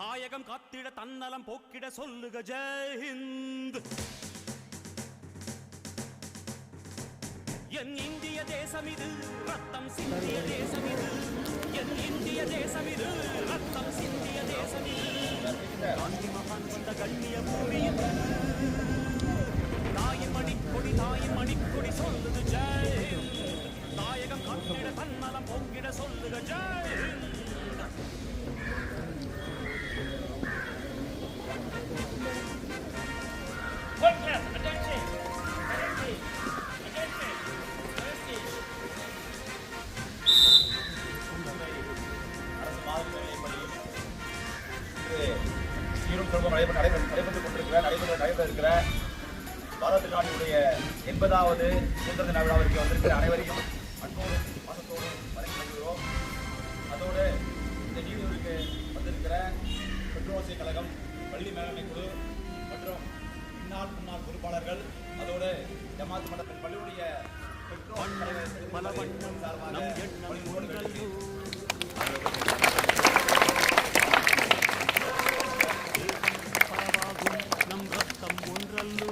தாயகம் காத்திட தன்னலம் போக்கிட சொல்லுக ஜெயஹிந்த். என் இந்திய தேசம் இது ரத்தம் சிந்திய தேசம் இது, என் இந்திய தேசம் இது ரத்தம் சிந்திய தேசம் இது, காந்தி மகான் வந்த கண்ணிய பூமி இது. தாயின் மணிக்கொடி சொல்லுது ஜெயஹிந்த். தாயகம் காத்திட தன்னலம் போக்கிட சொல்லுக ஜெயஹிந்த். நடைபெற இருக்கிற பாரத நாட்டினுடைய 80வது சுதந்திர தின விழாவிற்கு வந்திருக்கிற அனைவரையும் அன்போடும் பாசத்தோடும் வரவேற்கிறோம். அதோடு இந்த நீதிபதிக்கு வந்திருக்கிற பெட்ரோசிய கழகம், பள்ளி மேலாண்மை குழு மற்றும் முன்னாள் பொறுப்பாளர்கள், அதோடு ஜமாத் மண்டலத்தின் பள்ளியுடைய பெற்றோர் நம் ரத்தம் ஒன்றல்லோ.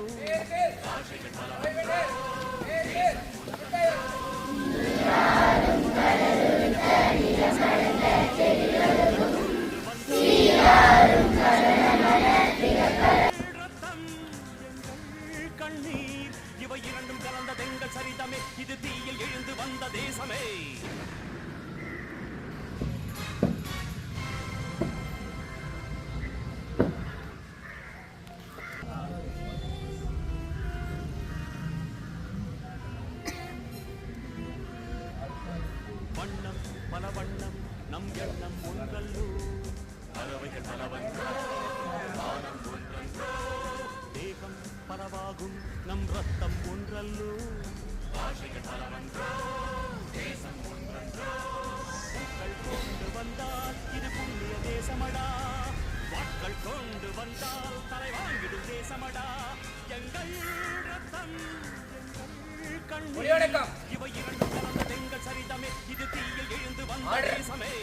கண்ணீர் இவை இரண்டும் கலந்த தெங்கள் சரிதமே, இது தீயில் எழுந்து வந்த தேசமே. வண்ணம் பல வண்ணம் நம் எண்ணம் ஒன்றல்லோ, பறவைகள் பலவன்றோ வானம் ஒன்றன்றோ, தேகம் பலவாகும் நம் ரத்தம் ஒன்றல்லோ, பாஷைகள் பலவன்றோ தேசம் ஒன்றன்றோ. பூக்கள் கொண்டு வந்தால் இது புண்ணிய தேசமடா, வாட்கள் கொண்டு வந்தால் தலை வாங்கிடும் தேசமடா. எங்கள் ரத்தம் எங்கள் கண்ணீர் இவை இரண்டும் கலந்த தெங்கள் சரிதமே, இது தீயில் எழுந்து வந்த தேசமே.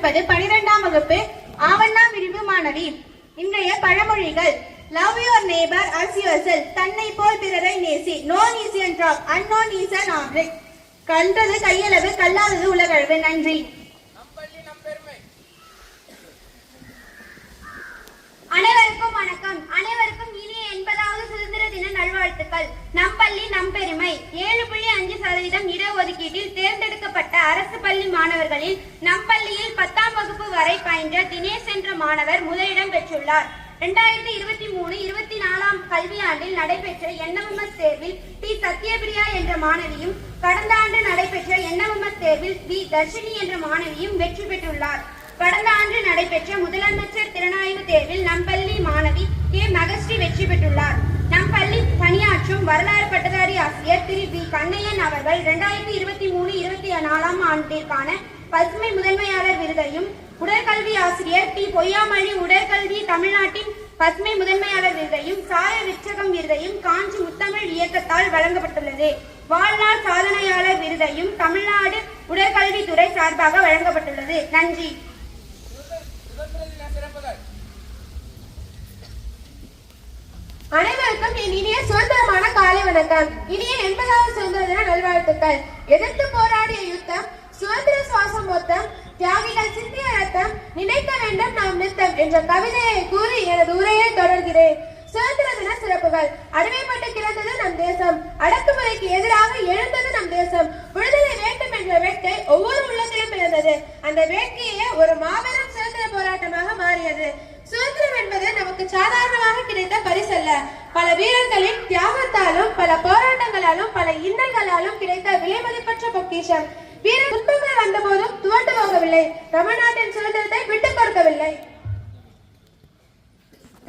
வாசிப்பது 12ஆம் வகுப்பு ஆவண்ணா பிரிவு மாணவி. இன்றைய பழமொழிகள். Love your neighbor as yourself. தன்னை போல் பிறரை நேசி. Known is a drop, unknown is an object. கண்டது கையளவு, கல்லாதது உலகளவு. நன்றி. அனைவருக்கும் வணக்கம். அனைவருக்கும் இனிய 80வது சுதந்திர தின நல்வாழ்த்துக்கள். நம் பள்ளி நம் பெருமை. 7.5% இடஒதுக்கீட்டில் தேர்ந்தெடுக்கப்பட்ட அரசு பள்ளி மாணவர்களில் நம் பள்ளியில் 10ஆம் வகுப்பு வரை பயின்ற தினேஷ் என்ற மாணவர் முதலிடம் பெற்றுள்ளார். 2023-24 கல்வியாண்டில் நடைபெற்ற என்எம்எஸ் தேர்வில் டி சத்யபிரியா என்ற மாணவியும், கடந்த ஆண்டு நடைபெற்ற என்எம்எஸ் தேர்வில் வி தர்ஷினி என்ற மாணவியும் வெற்றி பெற்றுள்ளார். கடந்த ஆண்டு நடைபெற்ற முதலமைச்சர் திறனாய்வு தேர்வில் நம் பள்ளி மாணவி கே மகஸ்ரீ வெற்றி பெற்றுள்ளார். நம் பள்ளி பணியாற்றும் வரலாறு பட்டதாரி ஆசிரியர் திரு வி கண்ணையன் அவர்கள் 2023-24 ஆண்டிற்கான பசுமை முதன்மையாளர் விருதையும், உடற்கல்வி ஆசிரியர் டி பொய்யாமொழி உடற்கல்வி தமிழ்நாட்டின் பசுமை முதன்மையாளர் விருதையும், சாய விச்சகம் விருதையும் காஞ்சி முத்தமிழ் இயக்கத்தால் வழங்கப்பட்டுள்ளது. வாழ்நாள் சாதனையாளர் விருதையும் தமிழ்நாடு உடற்கல்வித்துறை சார்பாக வழங்கப்பட்டுள்ளது. நன்றி. அனைவருக்கும் என் இனிய சுதந்திரமான காலை வணக்கம். இனிய 80வது சுதந்திர தின நல்வாழ்த்துக்கள். எதிர்த்து போராடிய யுத்தம், சுதந்திர சுவாசம் மொத்தம், தியாகிகள் சிந்திய ரத்தம், நினைக்க வேண்டும் நாம் நித்தம் என்ற கவிதையை கூறி எனது உரையை தொடர்கிறேன். சுதந்திர தின சிறப்புகள். அடிமைப்பட்டு கிடந்தது நம் தேசம், அடக்குமுறைக்கு எதிராக எழுந்தது நம் தேசம். விடுதலை வேண்டும் என்ற வேட்கை ஒவ்வொரு உள்ளத்திலும் பிறந்தது. அந்த வேட்கையே ஒரு மாபெரும் சுதந்திர போராட்டமாக மாறியது. சுதந்திரம் என்பது நமக்கு சாதாரணமாக கிடைத்த பரிசல்ல. பல வீரர்களின் தியாகத்தாலும், பல போராட்டங்களாலும், பல இன்னல்களாலும் கிடைத்த விலைமதிப்பற்ற பொக்கிஷம். வீர துன்பங்கள் வந்த போதும் துவண்டு போகவில்லை. தமிழ்நாட்டின் சுதந்திரத்தை விட்டுக் கொடுக்கவில்லை.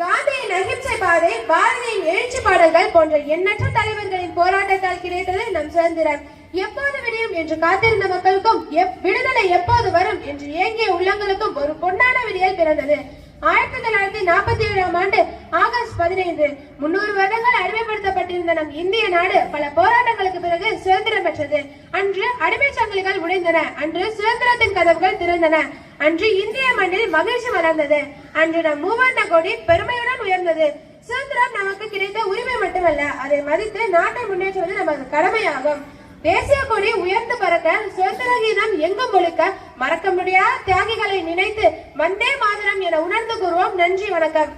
காந்தியின் அகிம்சை பாதை, பாரதியின் எழுச்சி பாடல்கள் போன்ற எண்ணற்ற தலைவர்களின் போராட்டத்தால் கிடைத்தது நம் சுதந்திரம். எப்போது விடியும் என்று காத்திருந்த மக்களுக்கும், விடுதலை எப்போது வரும் என்று ஏங்கிய உள்ளங்களுக்கும் ஒரு பொன்னான விடியல் பிறந்தது. 1947ஆம் ஆண்டு ஆகஸ்ட் 15 300 வருடங்கள் அடிமைப்படுத்தப்பட்டிருந்த நம் இந்திய நாடு பல போராட்டங்களுக்கு பிறகு சுதந்திரம் பெற்றது. அன்று அடிமை சங்கிலிகள் உடைந்தன. அன்று சுதந்திரத்தின் கதவுகள் திறந்தன. அன்று இந்திய மண்ணில் மகிழ்ச்சி வளர்ந்தது. அன்று நம் மூவர்ண கொடி பெருமையுடன் உயர்ந்தது. சுதந்திரம் நமக்கு கிடைத்த உரிமை மட்டுமல்ல, அதை மதித்து நாட்டை முன்னேற்றுவது நமது கடமையாகும். தேசிய கொடி உயர்ந்து பறக்க, சுதந்திர கீதம் எங்கும் ஒலிக்க, மறக்க முடியாத தியாகிகளை நினைத்து வந்தே மாதரம் என உணர்ந்து கூறுவோம். நன்றி, வணக்கம்.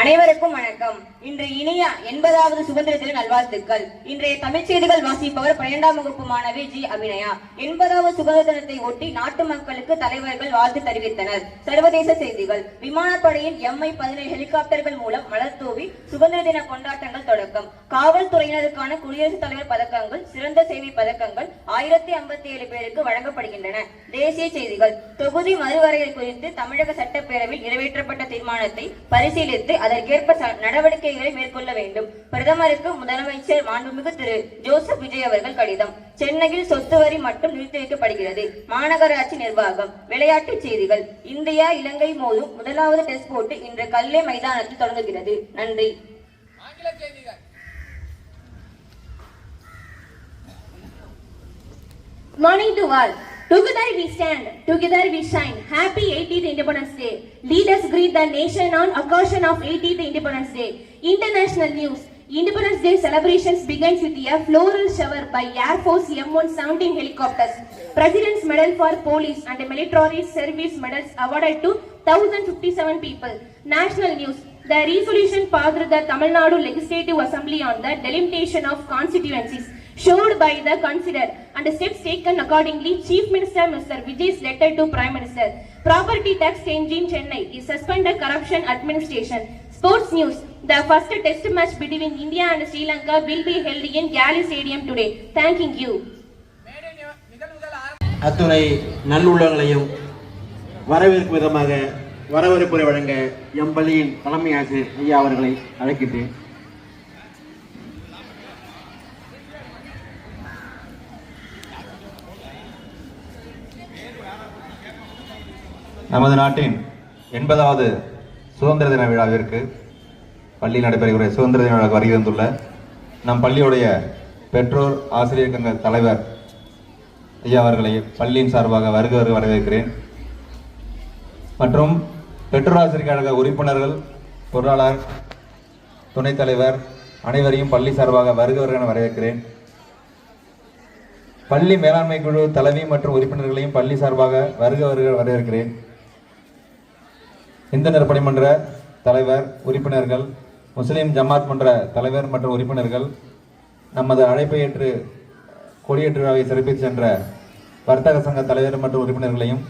அனைவருக்கும் வணக்கம். இன்று இனிய 80வது சுதந்திர தின நல்வாழ்த்துக்கள். இன்றைய தமிழ் செய்திகள் வாசிப்பவர் 12ஆம் வகுப்பு மாணவி ஜி அபிநயா. 80வது சுதந்திர தினத்தை ஒட்டி நாட்டு மக்களுக்கு தலைவர்கள் வாழ்த்து தெரிவித்தனர். சர்வதேச செய்திகள். விமானப்படையின் MI-17 ஹெலிகாப்டர்கள் மூலம் மலர் தூவி சுதந்திர தின கொண்டாட்டங்கள் தொடக்கம். காவல்துறையினருக்கான குடியரசுத் தலைவர் பதக்கங்கள், சிறந்த சேவை பதக்கங்கள் 1057 பேருக்கு வழங்கப்படுகின்றன. தேசிய செய்திகள். தொகுதி மறுவரையறை குறித்து தமிழக சட்டப்பேரவையில் நிறைவேற்றப்பட்ட தீர்மானத்தை பரிசீலித்து அதற்கேற்ப நடவடிக்கைகளை மேற்கொள்ள வேண்டும். பிரதமருக்கு முதலமைச்சர் மாண்புமிகு திரு ஜோசப் விஜய் அவர்கள் கடிதம். சென்னையில் சொத்து வரி மட்டும் நிறுத்தி வைக்கப்படுகிறது. மாநகராட்சி நிர்வாகம். விளையாட்டுச் செய்திகள். இந்தியா இலங்கை மோதும் முதலாவது டெஸ்ட் போட்டி இன்று கல்லே மைதானத்தில் தொடங்குகிறது. நன்றி. Morning to all. Together we stand, together we shine. Happy 80th Independence Day. Lead us greet the nation on occasion of 80th Independence Day. International news. Independence Day celebrations begins with a floral shower by Air Force M117 helicopters. President's Medal for Police and Military Service Medals awarded to 1057 people. National news. The resolution passed the Tamil Nadu Legislative Assembly on the delimitation of constituencies showed by the considered and steps taken accordingly. Chief Minister Mr. Vijay's letter to Prime Minister. Property tax change in Chennai is suspended corruption administration. Sports news. The first test match between India and Sri Lanka will be held in Gali Stadium today. Thanking you. அத்துணை நல்லுள்ளங்களையும் வரவேற்கும் விதமாக வரவேற்புரை வழங்க M பள்ளியின் தலைமை ஆசிரியர் ஐயா அவர்களை அழைக்கின்றேன். நமது நாட்டின் 80வது சுதந்திர தின விழாவிற்கு பள்ளி நடைபெறுகிற சுதந்திர தின விழாவுக்கு வருகை தந்துள்ள நம் பள்ளியுடைய பெற்றோர் ஆசிரியர் சங்க தலைவர் ஐயா அவர்களை பள்ளியின் சார்பாக வருக வரவேற்கிறேன். மற்றும் பெற்றோர் ஆசிரியர் கழக உறுப்பினர்கள், பொருளாளர், துணைத் தலைவர் அனைவரையும் பள்ளி சார்பாக வருக என வரவேற்கிறேன். பள்ளி மேலாண்மை குழு தலைவி மற்றும் உறுப்பினர்களையும் பள்ளி சார்பாக வருக வரவேற்கிறேன். இந்து நற்பணிமன்ற தலைவர், உறுப்பினர்கள், முஸ்லிம் ஜமாத் மன்ற தலைவர் மற்றும் உறுப்பினர்கள், நமது அழைப்பை ஏற்று கொடியேற்று விழாவை சிறப்பித்து சென்ற வர்த்தக சங்க தலைவர் மற்றும் உறுப்பினர்களையும்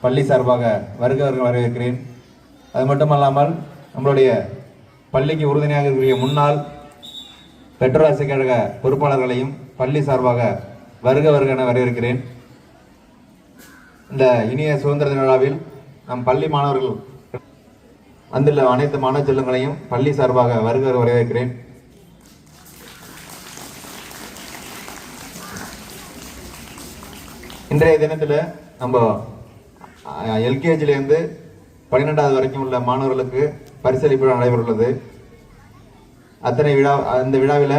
பள்ளி சார்பாக வருக வரவேற்கிறேன். அது மட்டுமல்லாமல் நம்மளுடைய பள்ளிக்கு உறுதுணையாக இருக்கக்கூடிய முன்னாள் பெற்றோர் ஆசிரியர் கழக பொறுப்பாளர்களையும் பள்ளி சார்பாக வருக என வரவேற்கிறேன். இந்த இனிய சுதந்திர தின விழாவில் நம் பள்ளி மாணவர்கள் வந்துள்ள அனைத்து மாணவ செல்வங்களையும் பள்ளி சார்பாக வருக வரவேற்கிறேன். இன்றைய தினத்தில் நம்ம எல்கேஜிலேருந்து 12வது வரைக்கும் உள்ள மாணவர்களுக்கு பரிசளிப்பு நடைபெறுள்ளது. அந்த விழாவில்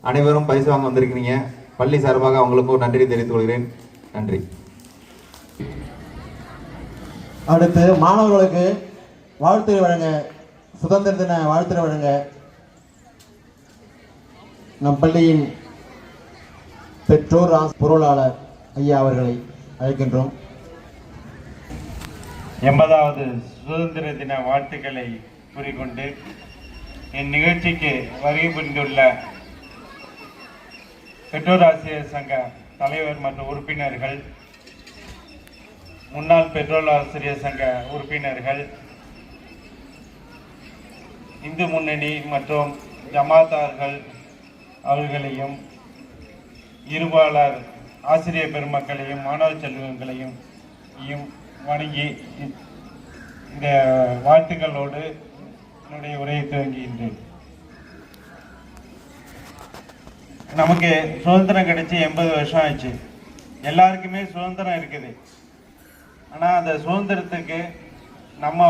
அனைவரும் பரிசு வாங்க வந்திருக்கிறீங்க. பள்ளி சார்பாக அவங்களுக்கு ஒரு நன்றி தெரிவித்துக் கொள்கிறேன். நன்றி. அடுத்து மாணவர்களுக்கு வாழ்த்துறை வழங்க, சுதந்திர தின வாழ்த்துறை வழங்க நம் பள்ளியின் பெற்றோர் பொருளாளர் ஐயா அவர்களை அழைக்கின்றோம். 80வது சுதந்திர தின வாழ்த்துக்களை கூறிக்கொண்டு இந்நிகழ்ச்சிக்கு வருகை புரிந்துள்ள பெற்றோர் ஆசிரியர் சங்க தலைவர் மற்றும் உறுப்பினர்கள், முன்னாள் பெற்றோர் ஆசிரியர் சங்க உறுப்பினர்கள், இந்து முன்னணி மற்றும் ஜமாத்தார்கள் அவர்களையும், இருபாளர் ஆசிரியர் பெருமக்களையும் மாணவ செல்வங்களையும் வணங்கி இந்த வாழ்த்துக்களோடு என்னுடைய உரையை துவங்குகின்றேன். நமக்கு சுதந்திரம் கிடைச்சி 80 வருஷம் ஆச்சு. எல்லாருக்குமே சுதந்திரம் இருக்குது. ஆனால் அந்த சுதந்திரத்துக்கு நம்ம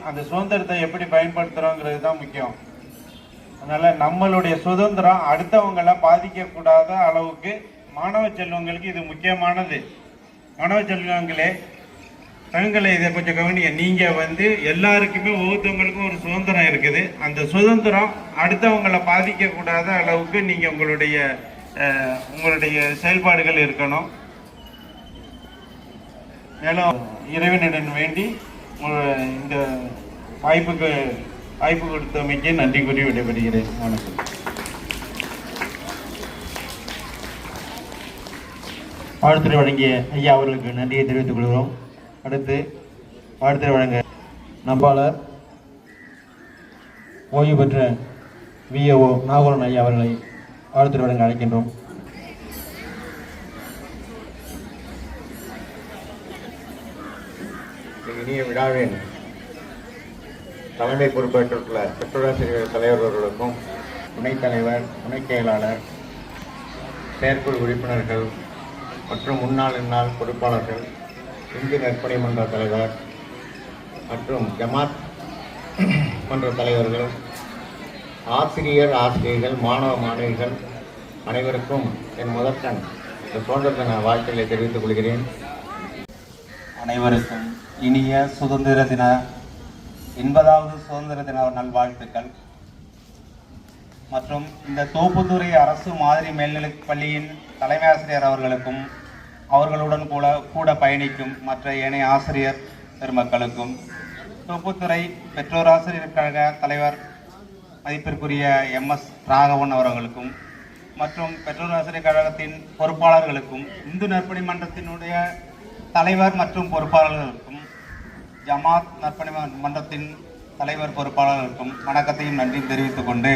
அந்த சுதந்திரத்தை எப்படி பயன்படுத்துகிறோங்கிறது தான் முக்கியம். அதனால் நம்மளுடைய சுதந்திரம் அடுத்தவங்களை பாதிக்கக்கூடாத அளவுக்கு மாணவ செல்வங்களுக்கு இது முக்கியமானது. மாணவ செல்வங்களே, பெண்களை இதை கொஞ்சம் கவனிங்க. நீங்கள் எல்லாருக்குமே ஒவ்வொருத்தவங்களுக்கும் ஒரு சுதந்திரம் இருக்குது. அந்த சுதந்திரம் அடுத்தவங்களை பாதிக்கக்கூடாத அளவுக்கு நீங்கள் உங்களுடைய செயல்பாடுகள் இருக்கணும். மேலும் இறைவனிடம் வேண்டி இந்த வாய்ப்பு கொடுத்தமைக்கு நன்றி கூறி விடைபெறுகிறேன். வணக்கம். வாழ்த்துறை வழங்கிய ஐயா அவர்களுக்கு நன்றியை தெரிவித்துக் கொள்கிறோம். அடுத்து வாழ்த்துறை வழங்க நம்பாளர், ஓய்வு பெற்ற விஏஓ நாகூரன் ஐயா அவர்களை வாழ்த்துறை வழங்க அழைக்கின்றோம். இனிய விழாவின் தலைமை பொறுப்பேற்றுள்ள பெற்றோராசிரியர் தலைவர்களுக்கும், துணைத் தலைவர், துணைச் செயலாளர், செயற்குழு உறுப்பினர்கள் மற்றும் முன்னாள் பொறுப்பாளர்கள், இந்து நற்பணி மன்ற தலைவர் மற்றும் ஜமாத் மன்ற தலைவர்கள், ஆசிரியர்கள், மாணவிகள் அனைவருக்கும் என் முதற்கண் இந்த சுதந்திர தின வாழ்த்துக்களை தெரிவித்துக் கொள்கிறேன். அனைவருக்கும் இனிய சுதந்திர தின 80வது சுதந்திர தின நல்வாழ்த்துக்கள். மற்றும் இந்த தோப்புத்துறை அரசு மாதிரி மேல்நிலைப் பள்ளியின் தலைமை ஆசிரியர் அவர்களுக்கும், அவர்களுடன் கூட பயணிக்கும் மற்ற ஏனைய ஆசிரியர் பெருமக்களுக்கும், தோப்புத்துறை பெற்றோர் ஆசிரியர் கழக தலைவர் மதிப்பிற்குரிய MS ராகவன் அவர்களுக்கும், மற்றும் பெற்றோர் ஆசிரியர் கழகத்தின் பொறுப்பாளர்களுக்கும், இந்து நற்பணி மன்றத்தினுடைய தலைவர் மற்றும் பொறுப்பாளர்களுக்கும், ஜமாத் நற்பணி மன்றத்தின் தலைவர் பொறுப்பாளர்களுக்கும் வணக்கத்தையும் நன்றியும் தெரிவித்துக் கொண்டு,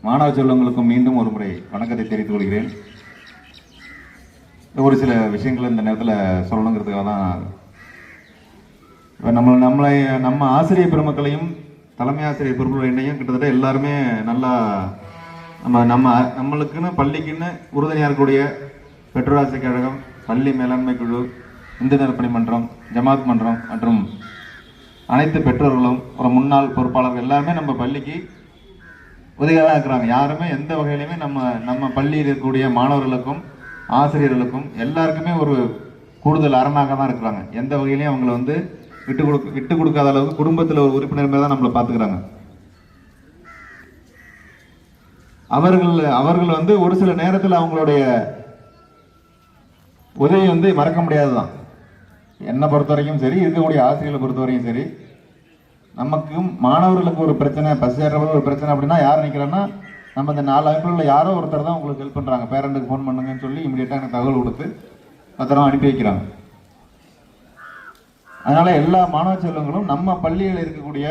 மாணவ செல்வங்களுக்கும் மீண்டும் ஒரு முறை வணக்கத்தை தெரிவித்துக் கொள்கிறேன். ஒரு சில விஷயங்கள் இந்த நேரத்தில் சொல்லணுங்கிறதுக்காக தான். இப்போ நம்ம ஆசிரியர் பெருமக்களையும் தலைமை ஆசிரியர் பொறுப்புகளையும் கிட்டத்தட்ட எல்லாருமே நல்லா நம்மளுக்குன்னு பள்ளிக்குன்னு உறுதுணையாக இருக்கக்கூடிய பெற்றோர் ஆசிரியர் கழகம், பள்ளி மேலாண்மை குழு, இந்து நற்பணி மன்றம், ஜமாத் மன்றம் மற்றும் அனைத்து பெற்றோர்களும், ஒரு முன்னாள் பொறுப்பாளர்கள் எல்லாருமே நம்ம பள்ளிக்கு உதவியாக இருக்கிறாங்க. யாருமே எந்த வகையிலுமே நம்ம பள்ளியில் இருக்கக்கூடிய மாணவர்களுக்கும் ஆசிரியர்களுக்கும் எல்லாருக்குமே ஒரு கூடுதல் அரணாக தான் இருக்கிறாங்க. எந்த வகையிலையும் அவங்களை வந்து விட்டு கொடுக்காத அளவுக்கு குடும்பத்தில் ஒரு உறுப்பினர் மேலே தான் நம்மளை பார்த்துக்கிறாங்க. அவர்கள் வந்து ஒரு சில நேரத்தில் அவங்களுடைய உதவி வந்து மறக்க முடியாதுதான். என்னை பொறுத்த வரைக்கும் சரி, இருக்கக்கூடிய ஆசிரியர்களை பொறுத்த வரைக்கும் சரி, நமக்கும் மாணவர்களுக்கு ஒரு பிரச்சனை, பஸ் ஏறவர்கள் ஒரு பிரச்சனை அப்படின்னா யார் நிற்கிறேன்னா, நம்ம இந்த 4 அமைப்புகளில் யாரோ ஒருத்தர் தான் உங்களுக்கு ஹெல்ப் பண்ணுறாங்க. பேரண்ட்டுக்கு ஃபோன் பண்ணுங்கன்னு சொல்லி இமீடியட்டாக எனக்கு தகவல் கொடுத்து பத்திரமா அனுப்பி வைக்கிறாங்க. அதனால எல்லா மாணவ செல்வங்களும் நம்ம பள்ளியில் இருக்கக்கூடிய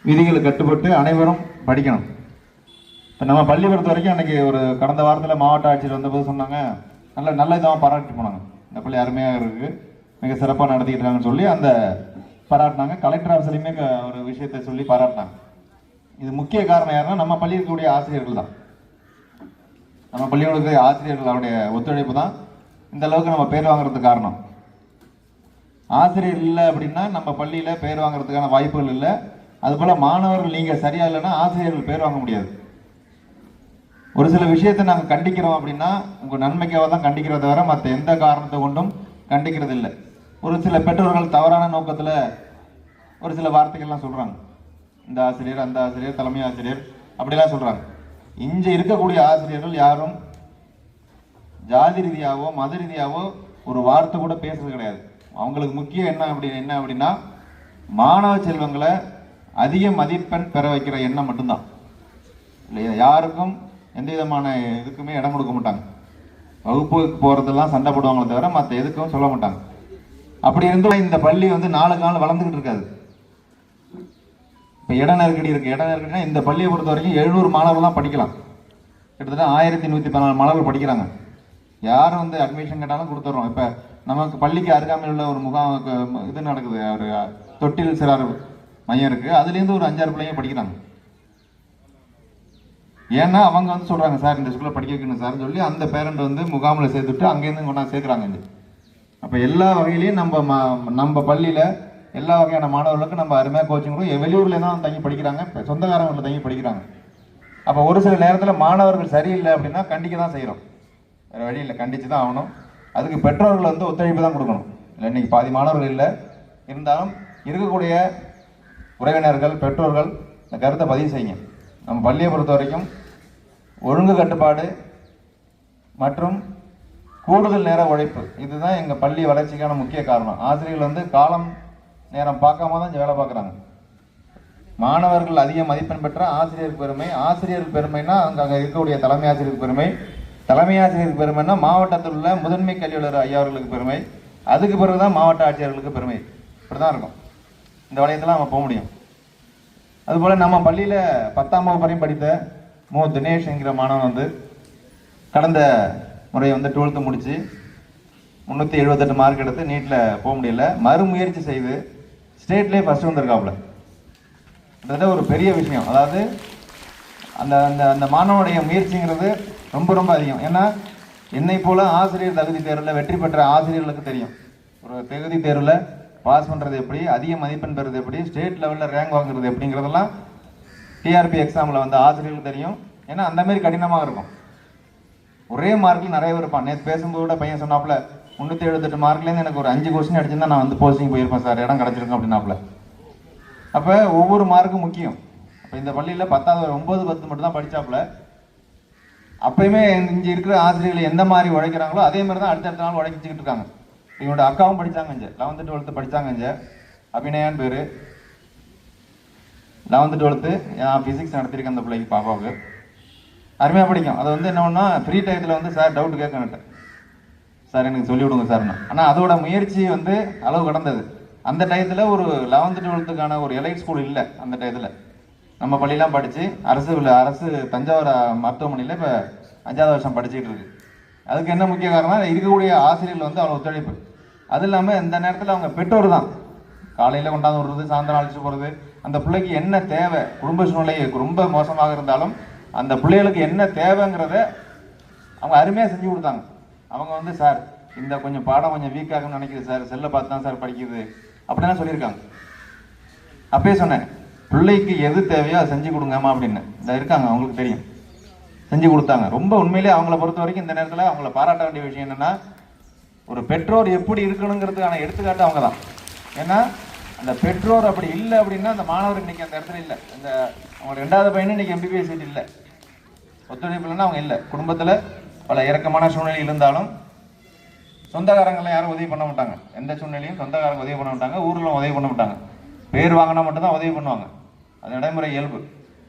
விதிகளை கட்டுப்பட்டு அனைவரும் படிக்கணும். இப்போ நம்ம பள்ளி பொறுத்த வரைக்கும் அன்னைக்கு ஒரு கடந்த வாரத்தில் மாவட்ட ஆட்சியர் வந்தபோது சொன்னாங்க, நல்ல இதாக பாராட்டி போனாங்க. இந்த பள்ளி அருமையாக இருக்குது, மிக சிறப்பாக நடத்திக்கிட்டு இருக்காங்கன்னு சொல்லி அந்த பாராட்டினாங்க. கலெக்டர் ஆஃபீஸ்லையுமே ஒரு விஷயத்தை சொல்லி பாராட்டினாங்க. இது முக்கிய காரணம் யாருன்னா நம்ம பள்ளியில் இருக்கக்கூடிய ஆசிரியர்கள் தான். நம்ம பள்ளியோட ஆசிரியர்களுடைய ஒத்துழைப்பு தான் இந்த அளவுக்கு நம்ம பேர் வாங்குறதுக்கு காரணம். ஆசிரியர் இல்லை அப்படின்னா நம்ம பள்ளியில் பேர் வாங்குறதுக்கான வாய்ப்புகள் இல்லை. அதுபோல் மாணவர்கள் நீங்கள் சரியா இல்லைன்னா ஆசிரியர்கள் பேர் வாங்க முடியாது. ஒரு சில விஷயத்தை நாங்கள் கண்டிக்கிறோம் அப்படின்னா உங்கள் நன்மைக்காக தான் கண்டிக்கிறத தவிர மற்ற எந்த காரணத்தை கொண்டும் கண்டிக்கிறது இல்லை. ஒரு சில பெற்றோர்கள் தவறான நோக்கத்தில் ஒரு சில வார்த்தைகள்லாம் சொல்கிறாங்க. இந்த ஆசிரியர், அந்த ஆசிரியர், தலைமை ஆசிரியர் அப்படிலாம் சொல்கிறாங்க. இங்கே இருக்கக்கூடிய ஆசிரியர்கள் யாரும் ஜாதி ரீதியாவோ மத ரீதியாவோ ஒரு வார்த்தை கூட பேசுறது கிடையாது. அவங்களுக்கு முக்கியம் என்ன அப்படின்னா மாணவ செல்வங்களை அதிக மதிப்பெண் பெற வைக்கிற எண்ணம் மட்டும்தான். இல்லையா, யாருக்கும் எந்த விதமான இதுக்குமே இடம் கொடுக்க மாட்டாங்க. வகுப்புக்கு போகிறதெல்லாம் சண்டை போடுவாங்களே தவிர மற்ற எதுக்கும் சொல்ல மாட்டாங்க. அப்படி இருந்தும் இந்த பள்ளி வந்து நாளுக்கு நாள் வளர்ந்துக்கிட்டு இருக்காது. இப்போ இட நெருக்கடி இருக்குது. இட நெருக்கடினா இந்த பள்ளியை பொறுத்த வரைக்கும் 700 மாணவர்கள் தான் படிக்கலாம். கிட்டத்தட்ட 1114 மாணவர்கள் படிக்கிறாங்க. யாரும் வந்து அட்மிஷன் கேட்டாலும் கொடுத்துட்றோம். இப்போ நமக்கு பள்ளிக்கு அருகாமையில் உள்ள ஒரு இது நடக்குது, ஒரு தொட்டில் சிறார் மையம் இருக்குது. அதுலேருந்து ஒரு 5-6 பிள்ளைங்க படிக்கிறாங்க. ஏன்னா அவங்க வந்து சொல்கிறாங்க, சார் இந்த ஸ்கூலில் படிக்க வைக்கணும் சார்னு சொல்லி அந்த பேரண்ட் வந்து முகாமில் சேர்த்துட்டு அங்கேருந்து கொண்டாந்து சேர்க்குறாங்க. அப்போ எல்லா வகையிலையும் நம்ம பள்ளியில் எல்லா வகையான மாணவர்களுக்கும் நம்ம அருமையாக கோச்சிங் கொடுக்கும். வெளியூரில் தான் தங்கி படிக்கிறாங்க, சொந்தக்காரங்களில் தங்கி படிக்கிறாங்க. அப்போ ஒரு சில நேரத்தில் மாணவர்கள் சரியில்லை அப்படின்னா கண்டிக்க தான் செய்கிறோம். வேறு வழி இல்லை, கண்டித்து தான் ஆகணும். அதுக்கு பெற்றோர்கள் வந்து ஒத்துழைப்பு தான் கொடுக்கணும். இல்லை இன்றைக்கி பாதி மாணவர்கள் இல்லை, இருந்தாலும் இருக்கக்கூடிய உறவினர்கள், பெற்றோர்கள் இந்த கருத்தை பதிவு செய்யுங்க. நம்ம பள்ளியை பொறுத்த வரைக்கும் ஒழுங்கு கட்டுப்பாடு மற்றும் கூடுதல் நேர உழைப்பு, இதுதான் எங்கள் பள்ளி வளர்ச்சிக்கான முக்கிய காரணம். ஆசிரியர்கள் வந்து காலம் நேரம் பார்க்காம தான் வேலை பார்க்குறாங்க. மாணவர்கள் அதிக மதிப்பெண் பெற்ற ஆசிரியருக்கு பெருமை, ஆசிரியருக்கு பெருமைன்னா அங்கே இருக்கக்கூடிய தலைமை ஆசிரியருக்கு பெருமை, தலைமை ஆசிரியருக்கு பெருமைன்னா மாவட்டத்தில் உள்ள முதன்மை கல்வியாளர் ஐயா அவர்களுக்கு பெருமை, அதுக்கு பிறகு தான் மாவட்ட ஆட்சியர்களுக்கு பெருமை. இப்படி தான் இருக்கும். இந்த வளையத்தில் நம்ம போக முடியும். அதுபோல் நம்ம பள்ளியில் 10ஆம் வகுப்பு வரையும் படித்த தினேஷ் என்கிற மாணவன் வந்து கடந்த முறை வந்து 12th முடித்து 378 மார்க் எடுத்து நீட்டில் போக முடியல. மறுமுயற்சி செய்து ஸ்டேட்லேயே ஃபஸ்ட்டு வந்திருக்காப்புல. கிட்டத்தட்ட ஒரு பெரிய விஷயம். அதாவது அந்த அந்த அந்த மாணவனுடைய முயற்சிங்கிறது ரொம்ப ரொம்ப அதிகம். ஏன்னா என்னை போல் ஆசிரியர் தகுதி தேர்வில் வெற்றி பெற்ற ஆசிரியர்களுக்கு தெரியும் ஒரு தகுதி தேர்வில் பாஸ் பண்ணுறது எப்படி, அதிக மதிப்பெண் பெறுறது எப்படி, ஸ்டேட் லெவலில் ரேங்க் வாங்குறது எப்படிங்கிறதெல்லாம் டிஆர்பி எக்ஸாமில் வந்து ஆசிரியர்களுக்கு தெரியும். ஏன்னா அந்தமாரி கடினமாக இருக்கும். ஒரே மார்க்கில் நிறைய பேர் இருப்பான். நேற்று பேசும்போது கூட பையன் சொன்னாப்புல 378 மார்க்லேருந்து எனக்கு ஒரு 5 கொஸ்டின் அடிச்சிருந்தா நான் வந்து போஸ்டிங் போயிருப்பேன் சார், இடம் கிடச்சிருக்கேன் அப்படின்னாப்புல. அப்போ ஒவ்வொரு மார்க்கும் முக்கியம். அப்போ இந்த பள்ளியில் 10வது 9, 10 மட்டும் தான் படித்தாப்புல. அப்பயுமே இங்கே இருக்கிற ஆசிரியர்கள் எந்த மாதிரி உழைக்கிறாங்களோ அதே மாதிரி தான் அடுத்தடுத்த நாள் உழைச்சிக்கிட்டு இருக்காங்க. இவனோட அக்காவும் படித்தாங்க இங்கே, 11th 12th படித்தாங்க இங்கே. அபிநயான்னு பேர். 11th 12th நான் ஃபிசிக்ஸ் நடத்திருக்கேன் அந்த பிள்ளைக்கு, பாப்பாவுக்கு. அருமையாக படிக்கும். அதை வந்து என்ன பண்ணால் ஃப்ரீ டயத்தில் வந்து சார் டவுட் கேட்கணுட்டேன், சார் எனக்கு சொல்லிவிடுங்க சார்னா. ஆனால் அதோட முயற்சி வந்து அளவு கடந்தது. அந்த டயத்தில் ஒரு 11th 12th ஒரு எலைட் ஸ்கூல் இல்லை. அந்த டயத்தில் நம்ம பள்ளியெலாம் படித்து அரசு தஞ்சாவூர் மருத்துவமனையில் இப்போ 5வது வருஷம் படிச்சுக்கிட்டு இருக்கு. அதுக்கு என்ன முக்கிய காரணம், இருக்கக்கூடிய ஆசிரியர்கள் வந்து அவ்வளோ ஒத்துழைப்பு. அது இல்லாமல் இந்த நேரத்தில் அவங்க பெற்றோர் தான் காலையில் கொண்டாந்து விடுறது, சாயந்தரம் அழைச்சிட்டு போகிறது. அந்த பிள்ளைக்கு என்ன தேவை, குடும்ப சூழ்நிலை ரொம்ப மோசமாக இருந்தாலும் அந்த பிள்ளைகளுக்கு என்ன தேவைங்கிறத அவங்க அருமையாக செஞ்சு கொடுத்தாங்க. அவங்க வந்து சார் இந்த கொஞ்சம் பாடம் கொஞ்சம் வீக்காகன்னு நினைக்கிது சார், செல்லை பார்த்து தான் சார் படிக்குது அப்படின்னா சொல்லியிருக்காங்க. அப்பயே சொன்னேன், பிள்ளைக்கு எது தேவையோ அதை செஞ்சு கொடுங்கம்மா அப்படின்னு இந்த இருக்காங்க, அவங்களுக்கு தெரியும், செஞ்சு கொடுத்தாங்க. ரொம்ப உண்மையிலே அவங்கள பொறுத்த வரைக்கும் இந்த நேரத்தில் அவங்கள பாராட்ட வேண்டிய விஷயம் என்னன்னா, ஒரு பெற்றோர் எப்படி இருக்கணுங்கிறதுக்கான எடுத்துக்காட்டு அவங்க தான். ஏன்னா அந்த பெற்றோர் அப்படி இல்லை அப்படின்னா அந்த மாணவர் இன்னைக்கு அந்த இடத்துல இல்லை. இந்த அவங்க 2வது பையனும் இன்னைக்கு MBBS சீட் இல்லை, ஒத்துழைப்பு இல்லைன்னா அவங்க இல்லை. குடும்பத்தில் பல இறக்கமான சூழ்நிலை இருந்தாலும் சொந்தக்காரங்களாம் யாரும் உதவி பண்ண மாட்டாங்க. எந்த சூழ்நிலையும் சொந்தக்காரங்க உதவி பண்ண மாட்டாங்க, ஊரில் உதவி பண்ண மாட்டாங்க. பேர் வாங்கினா மட்டும்தான் உதவி பண்ணுவாங்க. அது நடைமுறை இயல்பு.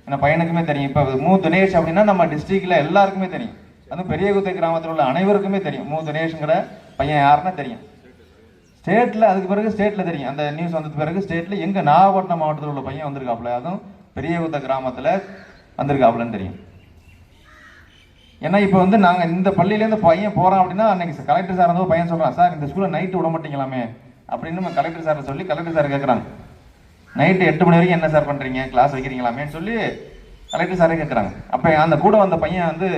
ஏன்னா பையனுக்குமே தெரியும். இப்போ மு தினேஷ் அப்படின்னா நம்ம டிஸ்ட்ரிக்டில் எல்லாருக்குமே தெரியும். அதுவும் பெரியகுத்தை கிராமத்தில் உள்ள அனைவருக்குமே தெரியும் மு தினேஷுங்கிற பையன் யாருன்னா தெரியும். ஸ்டேட்டில் அதுக்கு பிறகு ஸ்டேட்டில் தெரியும். அந்த நியூஸ் வந்தது பிறகு ஸ்டேட்டில் எங்கள் நாகப்பட்டினம் மாவட்டத்தில் உள்ள பையன் வந்திருக்காப்புல, அதுவும் பெரியகுத்த கிராமத்தில் வந்திருக்காப்புலன்னு தெரியும். ஏன்னா இப்போ வந்து நாங்கள் இந்த பள்ளியிலேருந்து பையன் போகிறான் அப்படின்னா அன்னைக்கு கலெக்டர் சார் வந்து பையன் சொல்கிறான், சார் இந்த ஸ்கூலில் நைட்டு விட மாட்டீங்களாமே அப்படின்னு நம்ம கலெக்டர் சாரை சொல்லி கலெக்டர் சார் கேட்குறாங்க, நைட்டு 8 மணி வரைக்கும் என்ன சார் பண்ணுறீங்க, கிளாஸ் வைக்கிறீங்களாமேன்னு சொல்லி கலெக்டர் சாரே கேட்குறாங்க. அப்போ அந்த கூட வந்த பையன் வந்து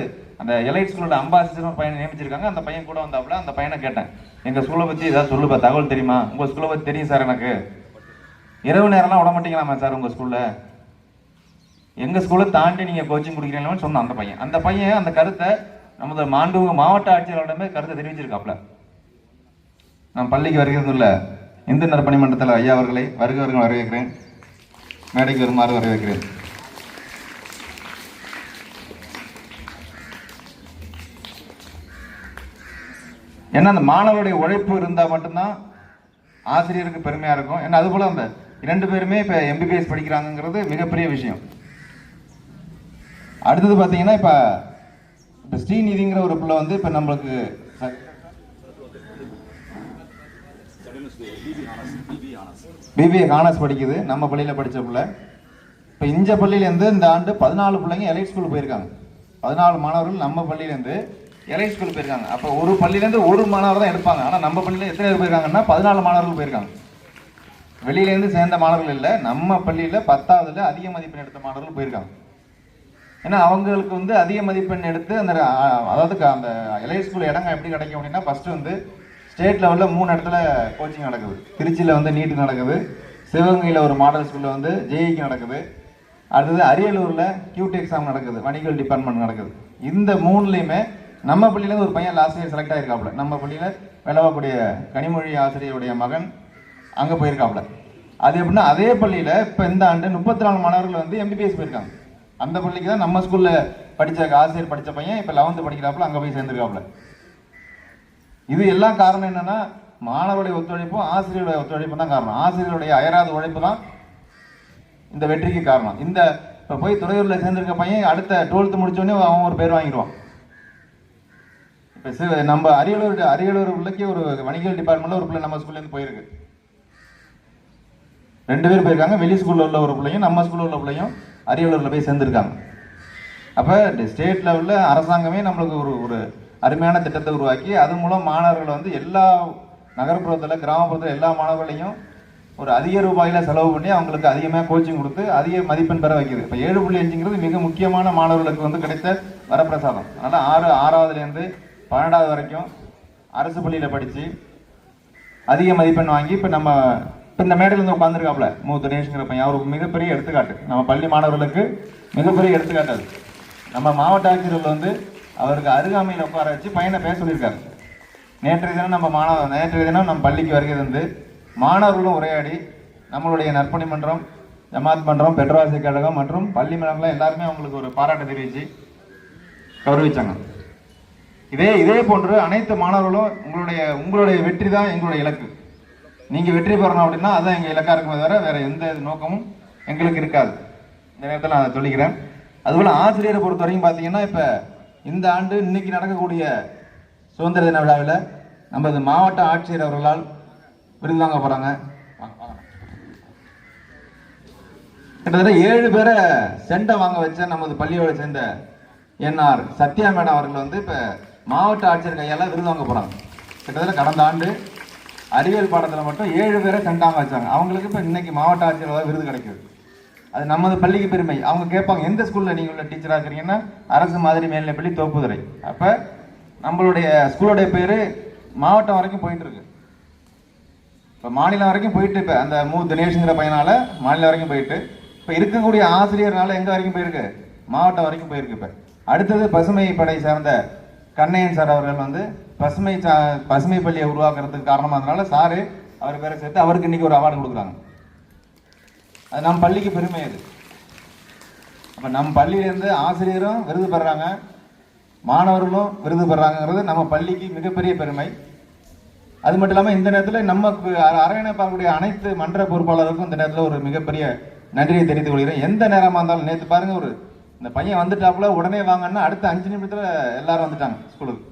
அந்த எலைட் ஸ்கூலோட அம்பாசிடர் பையனை நியமிச்சிருக்காங்க. அந்த பையன் கூட வந்தாப்புல. அந்த பையனை கேட்டேன், எங்கள் ஸ்கூலை பற்றி ஏதாவது சொல்லுப்பா, தகவல் தெரியுமா, உங்கள் ஸ்கூலை பற்றி தெரியும் சார் எனக்கு, இரவு நேரம்லாம் விட மாட்டீங்களாமா சார் உங்கள் ஸ்கூலில், எங்கள் ஸ்கூலை தாண்டி நீங்கள் கோச்சிங் கொடுக்குறீங்களான்னு சொன்னான் அந்த பையன். அந்த பையன் அந்த கருத்தை நமது மாவட்ட ஆட்சியரோடமே கருத்தை தெரிவிச்சிருக்காப்புல. நான் பள்ளிக்கு வருகிறதுள்ள இந்து நற்பணி மன்றத்தில் ஐயா அவர்களை வருகிறவர்கள் வரவேற்கிறேன், மேடைக்கு வருமாறு வரவேற்கிறேன். ஏன்னா அந்த மாணவருடைய உழைப்பு இருந்தால் மட்டும்தான் ஆசிரியருக்கு பெருமையாக இருக்கும். ஏன்னா அதுபோல் அந்த 2 பேருமே இப்போ MBBS படிக்கிறாங்கிறது மிகப்பெரிய விஷயம். அடுத்தது பார்த்தீங்கன்னா இப்போ ஸ்ரீநிதிங்கிற ஒரு பிள்ளை வந்து இப்போ நம்மளுக்கு BBA ஹானர்ஸ் படிக்குது, நம்ம பள்ளியில் படித்த பிள்ளை. இப்போ இந்த பள்ளியிலேருந்து இந்த ஆண்டு 14 பிள்ளைங்க எலைட் ஸ்கூல் போயிருக்காங்க. 14 மாணவர்கள் நம்ம பள்ளியிலேருந்து எலைட் ஸ்கூல் போயிருக்காங்க. அப்போ ஒரு பள்ளியிலேருந்து ஒரு மாணவர் தான் எடுப்பாங்க. ஆனால் நம்ம பள்ளியில் எத்தனை பேர் போயிருக்காங்கன்னா 14 மாணவர்கள் போயிருக்காங்க. வெளியிலேருந்து சேர்ந்த மாணவர்கள் இல்லை, நம்ம பள்ளியில் 10ஆவதுல அதிக மதிப்பெண் எடுத்த மாணவர்கள் போயிருக்காங்க. ஏன்னா அவங்களுக்கு வந்து அதிக மதிப்பெண் எடுத்து அந்த அதாவது அந்த எலைட் ஸ்கூல் இடங்க எப்படி கிடைக்கும் அப்படின்னா, ஃபஸ்ட்டு வந்து ஸ்டேட் லெவலில் 3 இடத்துல கோச்சிங் நடக்குது. திருச்சியில் வந்து நீட் நடக்குது, சிவகங்கையில் ஒரு மாடல் ஸ்கூலில் வந்து JEE நடக்குது, அடுத்தது அரியலூரில் QT எக்ஸாம் நடக்குது, வணிகல் டிபார்ட்மெண்ட் நடக்குது. இந்த 3லையுமே நம்ம பள்ளியிலேருந்து ஒரு பையன் லாஸ்ட் இயர் செலக்ட் ஆகிருக்காப்புல. நம்ம பள்ளியில் வேலவாக்கூடிய கனிமொழி ஆசிரியருடைய மகன் அங்கே போயிருக்காப்புல. அது எப்படின்னா அதே பள்ளியில் இப்போ இந்த ஆண்டு 34 மாணவர்கள் வந்து MBBS போயிருக்காங்க. அந்த பள்ளிக்கு தான் நம்ம ஸ்கூலில் படித்த ஆசிரியர் படித்த பையன் இப்போ 11th படிக்கிறாப்புல, அங்கே போய் சேர்ந்துருக்காப்புல. இது எல்லாம் காரணம் என்னன்னா, மாணவருடைய ஒத்துழைப்பும் ஆசிரியருடைய ஒத்துழைப்பும் தான் காரணம். ஆசிரியருடைய அயராத உழைப்பு தான் இந்த வெற்றிக்கு காரணம். இந்த இப்போ போய் துறையூரில் சேர்ந்திருக்க பையன் அடுத்த 12th முடிச்சோடனே அவன் ஒரு பேர் வாங்கிடுவான். இப்போ நம்ம அரியலூர் பிள்ளைக்கு ஒரு வணிகல் டிபார்ட்மெண்ட்டில் ஒரு பிள்ளை நம்ம ஸ்கூல்லேருந்து போயிருக்கு. 2 பேர் போயிருக்காங்க. வெளி ஸ்கூலில் உள்ள ஒரு பிள்ளையும் நம்ம ஸ்கூலில் உள்ள பிள்ளையும் அரியலூரில் போய் சேர்ந்துருக்காங்க. அப்போ ஸ்டேட் லெவலில் அரசாங்கமே நம்மளுக்கு ஒரு அருமையான திட்டத்தை உருவாக்கி அது மூலம் மாணவர்களை வந்து எல்லா நகர்ப்புறத்தில் கிராமப்புறத்தில் எல்லா மாணவர்களையும் ஒரு அதிக ரூபாயில் செலவு பண்ணி அவங்களுக்கு அதிகமாக கோச்சிங் கொடுத்து அதிக மதிப்பெண் பெற வைக்கிது. இப்போ 7.5ங்கிறது மிக முக்கியமான மாணவர்களுக்கு வந்து கிடைத்த வரப்பிரசாதம். அதனால் 6ஆவதுலேருந்து 12வது வரைக்கும் அரசு பள்ளியில் படித்து அதிக மதிப்பெண் வாங்கி இப்போ நம்ம இந்த மேடையில் வந்து உட்காந்துருக்காப்புல மு தினேஷ்ங்கிற பையன் அவருக்கு மிகப்பெரிய எடுத்துக்காட்டு. நம்ம பள்ளி மாணவர்களுக்கு மிகப்பெரிய எடுத்துக்காட்டு. அது நம்ம மாவட்ட ஆட்சியர்கள் வந்து அவருக்கு அருகாமையில் உட்கார வச்சு பையனை பேச சொல்லியிருக்காரு. நேற்றைய தினம் நம்ம பள்ளிக்கு வருகை வந்து மாணவர்களும் உரையாடி நம்மளுடைய நற்பணி மன்றம், ஜமாத் மன்றம், பெட்ரோவாசி கழகம் மற்றும் பள்ளி மன்றம்லாம் எல்லாருமே அவங்களுக்கு ஒரு பாராட்டு தெரிவித்து கௌரவிச்சாங்க. இதே போன்று அனைத்து மாணவர்களும் உங்களுடைய வெற்றி தான் எங்களுடைய இலக்கு. நீங்கள் வெற்றி பெறணும் அப்படின்னா அதுதான் எங்கள் இலக்காக இருக்குமே தவிர வேறு எந்த நோக்கமும் எங்களுக்கு இருக்காது. இந்த நேரத்தில் நான் அதை சொல்லிக்கிறேன். அதுபோல் ஆசிரியரை பொறுத்த வரைக்கும் பார்த்தீங்கன்னா இப்போ இந்த ஆண்டு இன்னைக்கு நடக்கக்கூடிய சுதந்திர தின விழாவில் நமது மாவட்ட ஆட்சியர் அவர்களால் விருது வாங்க போகிறாங்க. கிட்டத்தட்ட 7 பேரை செண்டை வாங்க வச்ச நமது பள்ளியோட சேர்ந்த NR சத்யா மேடம் அவர்கள் வந்து இப்போ மாவட்ட ஆட்சியர் கையால் விருது வாங்க போகிறாங்க. கிட்டத்தட்ட கடந்த ஆண்டு அறிவியல் பாடத்தில் மட்டும் 7 பேரை செண்டாங்க வச்சாங்க. அவங்களுக்கு இப்போ இன்னைக்கு மாவட்ட ஆட்சியர் விருது கிடைக்குது. அது நமது பள்ளிக்கு பெருமை. அவங்க கேட்பாங்க, எந்த ஸ்கூலில் நீங்கள் உள்ள டீச்சராக இருக்கிறீங்கன்னா அரசு மாதிரி மேல்நிலைப்பள்ளி தோப்புதுறை. அப்போ நம்மளுடைய ஸ்கூலோடைய பேர் மாவட்டம் வரைக்கும் போயிட்டு இருக்கு. இப்போ மாநிலம் வரைக்கும் போயிட்டு இப்போ அந்த மு தினேஷ்ங்கிற பையனால் மாநிலம் வரைக்கும் போயிட்டு இப்போ இருக்கக்கூடிய ஆசிரியர்னால எங்க வரைக்கும் போயிருக்கு, மாவட்டம் வரைக்கும் போயிருக்கு. இப்போ அடுத்தது பசுமை படை சேர்ந்த கண்ணையன் சார் அவர்கள் வந்து பசுமை பள்ளியை உருவாக்குறதுக்கு காரணமா இருந்தனால சாரு அவர் பேரை சேர்த்து அவருக்கு இன்னைக்கு ஒரு அவார்டு கொடுக்குறாங்க. அது நம்ம பள்ளிக்கு பெருமை. அது அப்ப நம்ம பள்ளியிலேருந்து ஆசிரியரும் விருது பெறாங்க, மாணவர்களும் விருது பெறாங்கிறது நம்ம பள்ளிக்கு மிகப்பெரிய பெருமை. அது மட்டும் இல்லாமல் இந்த நேரத்தில் நம்ம அரங்கனை பார்க்கக்கூடிய அனைத்து மன்ற பொறுப்பாளருக்கும் இந்த நேரத்தில் ஒரு மிகப்பெரிய நன்றியை தெரிவித்துக் கொள்கிறேன். எந்த நேரமாக இருந்தாலும் நேற்று பாருங்க, ஒரு இந்த பையன் வந்துட்டாப்புல உடனே வாங்கன்னா அடுத்த 5 நிமிடத்தில் எல்லாரும் வந்துட்டாங்க ஸ்கூலுக்கு.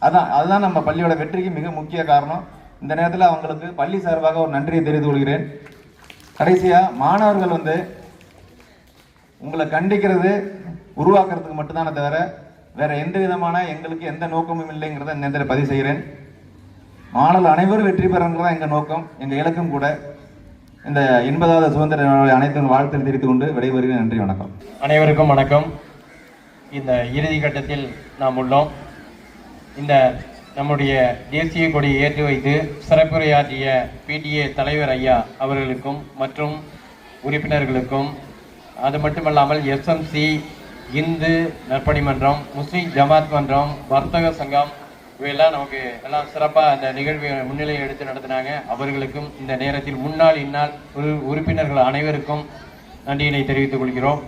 அதுதான் நம்ம பள்ளியோட வெற்றிக்கு மிக முக்கிய காரணம். இந்த நேரத்தில் அவங்களுக்கு பள்ளி சார்பாக ஒரு நன்றியை தெரிவித்துக் கொள்கிறேன். கடைசியா மாணவர்கள் வந்து உங்களை கண்டிக்கிறது உருவாக்குறதுக்கு மட்டும்தானே தவிர வேற எந்த விதமான எங்களுக்கு எந்த நோக்கமும் இல்லைங்கிறத இந்த நேரத்தில் பதிவு செய்கிறேன். மாணவர்கள் அனைவரும் வெற்றி பெறங்கிறதா எங்க நோக்கம், எங்க இலக்கும் கூட. இந்த 80வது சுதந்திர நாளை அனைத்து வாழ்த்து தெரிவித்துக் கொண்டு விடைபெறுகிறேன். நன்றி, வணக்கம். அனைவருக்கும் வணக்கம். இந்த இறுதி கட்டத்தில் நாம் உள்ளோம். இந்த நம்முடைய தேசிய கொடியை ஏற்றி வைத்து சிறப்புரையாற்றிய PTA தலைவர் ஐயா அவர்களுக்கும் மற்றும் உறுப்பினர்களுக்கும், அது மட்டுமல்லாமல் SMC, இந்து நற்பணி மன்றம், முஸ்லீம் ஜமாத் மன்றம், வர்த்தக சங்கம், இவையெல்லாம் நமக்கு எல்லாம் சிறப்பாக அந்த நிகழ்வை முன்னிலையை எடுத்து நடத்தினாங்க. அவர்களுக்கும் இந்த நேரத்தில் முன்னாள் இந்நாள் உறுப்பினர்கள் அனைவருக்கும் நன்றியினை தெரிவித்துக் கொள்கிறோம்.